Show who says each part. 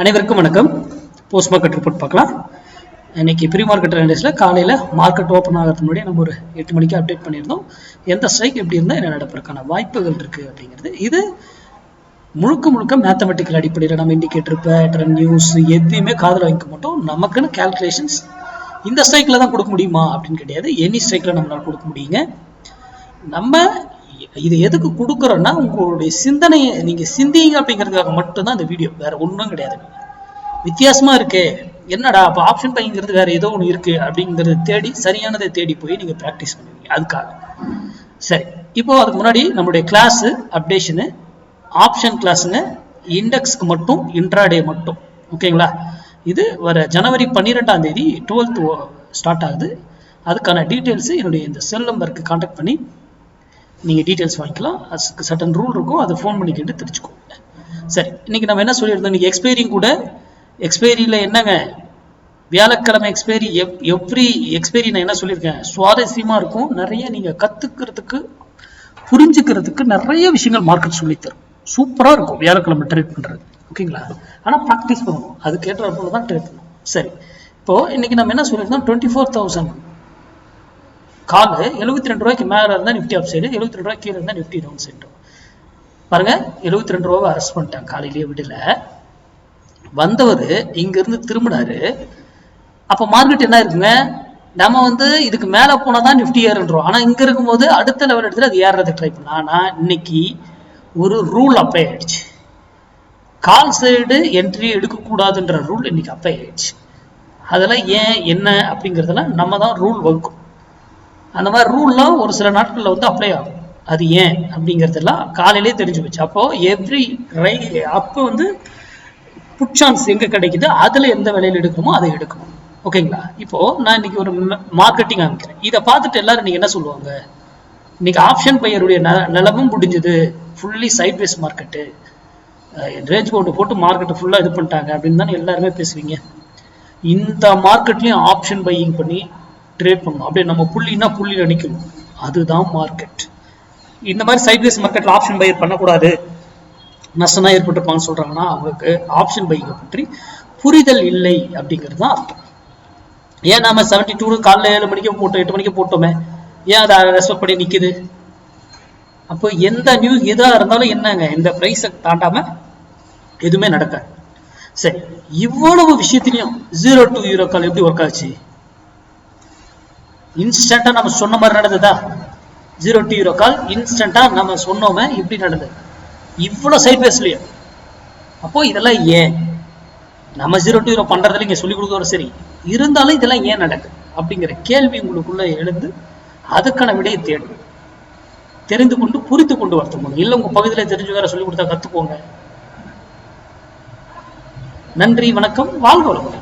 Speaker 1: அனைவருக்கும் வணக்கம். Post market report பார்க்கலாம். இன்னைக்கு ப்ரீ மார்க்கெட் ரெண்டேஸ்ல காலையில் மார்க்கெட் ஓப்பன் ஆகிறதுக்கு முன்னாடி நம்ம ஒரு 8 மணிக்கு அப்டேட் பண்ணியிருந்தோம். எந்த ஸ்ட்ரைக் எப்படி இருந்தால் என்ன நடப்பதற்கான வாய்ப்புகள் இருக்குது அப்படிங்கிறது. இது முழுக்க மேத்தமெட்டிக்கல் அடிப்படையில் நம்ம இண்டிகேட்டர், பேட்டர்ன், நியூஸ் எதுவுமே காதில் வாங்கிக்க மாட்டோம். நமக்குன்னு கேல்குலேஷன்ஸ் இந்த ஸ்ட்ரைக்கில் தான் கொடுக்க முடியுமா அப்படின்னு கிடையாது. எனி ஸ்ட்ரைக்கில் நம்மளால் கொடுக்க முடியுங்க. நம்ம இது எதுக்கு கொடுக்குறோன்னா உங்களுடைய சிந்தனையை நீங்கள் சிந்திங்க அப்படிங்கிறதுக்காக மட்டும்தான் இந்த வீடியோ, வேற ஒன்றும் கிடையாது. வித்தியாசமா இருக்கு, என்னடா அப்போ ஆப்ஷன் பைங்கிறது வேற ஏதோ ஒன்று இருக்கு அப்படிங்கிறது தேடி சரியானதை தேடி போய் நீங்கள் ப்ராக்டிஸ் பண்ணுவீங்க. அதுக்காக சரி. இப்போ அதுக்கு முன்னாடி நம்மளுடைய கிளாஸ் அப்டேஷனு ஆப்ஷன் கிளாஸுங்க, இண்டெக்ஸ்க்கு மட்டும், இன்ட்ராடே மட்டும், ஓகேங்களா? இது வர ஜனவரி 12ஆம் தேதி 12th ஸ்டார்ட் ஆகுது. அதுக்கான டீட்டெயில்ஸு என்னுடைய இந்த செல் நம்பருக்கு கான்டாக்ட் பண்ணி நீங்கள் டீட்டெயில்ஸ் வாங்கிக்கலாம். அதுக்கு சட்டன் ரூல் இருக்கும், அதை ஃபோன் பண்ணி கேட்டு தெரிஞ்சுக்கோங்க. சரி, இன்னைக்கு நம்ம என்ன சொல்லியிருந்தோம்? இன்னைக்கு எக்ஸ்பைரிங் கூட, எக்ஸ்பைரியில் என்னங்க, வியாழக்கிழமை எக்ஸ்பைரி. எவ்ரி எக்ஸ்பைரி நான் என்ன சொல்லியிருக்கேன், சுவாரஸ்யமாக இருக்கும். நிறைய நீங்கள் கற்றுக்கிறதுக்கு, புரிஞ்சுக்கிறதுக்கு நிறைய விஷயங்கள் மார்க்கெட் சொல்லித்தரும். சூப்பராக இருக்கும் வியாழக்கிழமை ட்ரேட் பண்ணுறது, ஓகேங்களா? ஆனால் ப்ராக்டிஸ் பண்ணணும், அதுக்கேற்ற போல தான் ட்ரேட் பண்ணணும். சரி, இப்போது இன்னைக்கு நம்ம என்ன சொல்லியிருந்தோம், 24,000 கால் 72 ரூபாய்க்கு மேலே இருந்தால் நிஃப்டி அப் சைடு, 72 ரூபாய்க்கு கீழே இருந்தால் நிஃப்டி டவுன் சைடு. பாருங்க, 72 ரூபாவை அரெஸ்ட் பண்ணிட்டாங்க காலையிலேயே விடல. வந்தவர் இங்கிருந்து திரும்பினாரு. அப்போ மார்க்கெட் என்ன இருக்குங்க, நம்ம இதுக்கு மேலே போனால் தான் நிஃப்டி ஏறுன்றோம். ஆனால் இங்கே இருக்கும்போது அடுத்த லெவல் எடுத்துட்டு அது ஏறுறதுக்கு ட்ரை பண்ணலாம். ஆனால் இன்னைக்கு ஒரு ரூல் அப்ளை ஆயிடுச்சு. கால் சைடு என்ட்ரி எடுக்கக்கூடாதுன்ற ரூல் இன்னைக்கு அப்ளை ஆயிடுச்சு. அதெல்லாம் ஏன் என்ன அப்படிங்கிறதெல்லாம் நம்ம தான் ரூல் வகுக்கும். அந்த மாதிரி ரூல்லாம் ஒரு சில நாட்களில் அப்ளை ஆகும். அது ஏன் அப்படிங்கிறதெல்லாம் காலையிலே தெரிஞ்சு போச்சு. அப்போ எவ்ரி அப்போ புட் சான்ஸ் எங்கே கிடைக்குது, அதில் எந்த விலையில் எடுக்கணுமோ அதை எடுக்கணும், ஓகேங்களா? இப்போ நான் இன்னைக்கு ஒரு மார்க்கெட்டிங் அமைக்கிறேன். இதை பார்த்துட்டு எல்லாரும் நீங்க என்ன சொல்லுவாங்க, இன்னைக்கு ஆப்ஷன் பையருடைய நிலமும் முடிஞ்சது, fully sideways market, range bound போட்டு மார்க்கெட்டை ஃபுல்லாக இது பண்ணிட்டாங்க அப்படின்னு தானே எல்லாருமே பேசுவீங்க. இந்த மார்க்கெட்லையும் ஆப்ஷன் பையிங் பண்ணி ட்ரேட் பண்ணணும். அப்படியே நம்ம புள்ளினா புள்ளியில் நிற்கணும், அதுதான் மார்க்கெட். இந்த மாதிரி சைட்வேஸ் மார்க்கெட்டில் ஆப்ஷன் பையர் பண்ணக்கூடாது, நஷ்டம் தான் ஏற்பட்டிருப்பாங்கன்னு சொல்றாங்கன்னா அவங்களுக்கு ஆப்ஷன் பையிங்கை பற்றி புரிதல் இல்லை அப்படிங்கிறது தான் அர்த்தம். ஏன் நாம 72 காலைல 7 மணிக்கு போட்டோம், 8 மணிக்கு போட்டோமே, ஏன் அதை ரெஸ்பெக்ட் பண்ணி நிற்குது? அப்போ எந்த நியூஸ் எதாக இருந்தாலும் என்னங்க, இந்த ப்ரைஸை தாண்டாம எதுவுமே நடக்காது. சரி, இவ்வளவு விஷயத்திலையும் 0 to euro கால் எப்படி ஒர்க் ஆச்சு? இன்ஸ்டன்டா நம்ம சொன்ன மாதிரி நடந்ததா? 0 to euro கால் இன்ஸ்டன்டா நம்ம சொன்னோமே, இப்படி நடந்தது இவ்வளவு சைட்வேஸ்லயும். அப்போ இதெல்லாம் ஏன் நம்ம 0 to euro பண்றதுல இங்க சொல்லி கொடுக்குற சரி, இருந்தாலும் இதெல்லாம் ஏன் நடக்குது அப்படிங்கிற கேள்வி உங்களுக்குள்ள எழுந்து அதுக்கான விடையை தேடும். தெரிந்து கொண்டு புரிந்து கொண்டு வரணும். இல்லை உங்க பகுதியில் தெரிஞ்சு வேற சொல்லி கொடுத்தா கத்துக்கோங்க. நன்றி, வணக்கம், வாழ்க வளமுடன்.